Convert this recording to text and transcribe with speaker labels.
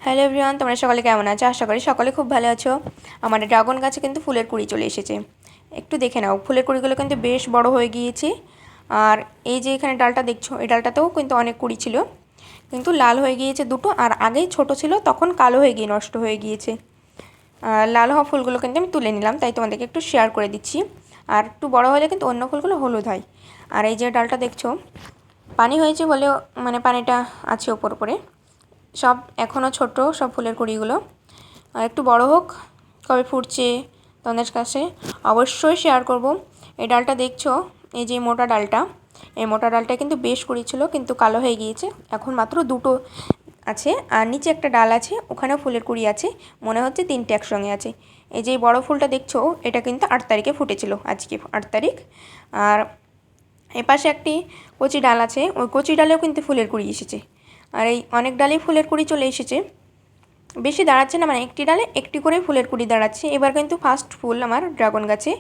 Speaker 1: Hello everyone, তোমরা সকলে কেমন আছো? আশা করি সকলে খুব ভালো আছো। আমার ড্রাগন গাছে কিন্তু ফুলের কুড়ি চলে এসেছে। একটু দেখে নাও, ফুলের কুড়িগুলো কিন্তু বেশ বড় হয়ে গিয়েছে। আর এই যে এখানে ডালটা দেখছো, এই ডালটাতেও কিন্তু অনেক কুড়ি ছিল, কিন্তু লাল হয়ে গিয়েছে দুটো। আর আগেই ছোট ছিল, তখন কালো হয়ে গিয়ে নষ্ট হয়ে গিয়েছে। লাল হওয়া ফুলগুলো কিন্তু আমি তুলে নিলাম, তাই তোমাদেরকে একটু শেয়ার করে দিচ্ছি। আর একটু বড় হলে কিন্তু অন্য ফুলগুলো হলুদ হয়। আর এই যে ডালটা দেখছো, পানি হয়েছে বলেও মানে পানিটা আছে ওপর করে। সব এখনও ছোট সব ফুলের কুড়িগুলো, আর একটু বড় হোক, কবে ফুটছে তোমাদের কাছে অবশ্যই শেয়ার করব। এই ডালটা দেখছো, এই যে মোটা ডালটা, এই মোটা ডালটা কিন্তু বেশ কুড়ি ছিল, কিন্তু কালো হয়ে গিয়েছে। এখন মাত্র দুটো আছে, আর নিচে একটা ডাল আছে, ওখানেও ফুলের কুড়ি আছে। মনে হচ্ছে তিনটে একসঙ্গে আছে। এই যে বড় ফুলটা দেখছো, এটা কিন্তু 8 তারিখে ফুটেছিল, আজকে 8 তারিখ। আর এপাশে একটি কচি ডাল আছে, ওই কচি ডালেও কিন্তু ফুলের কুড়ি এসেছে। আর এই অনেক ডালেই ফুলের কুড়ি চলে এসেছে, বেশি দাঁড়াচ্ছে না, মানে একটি ডালে একটি করে ফুলের কুড়ি দাঁড়াচ্ছে। এবার কিন্তু ফার্স্ট ফুল আমার ড্রাগন গাছে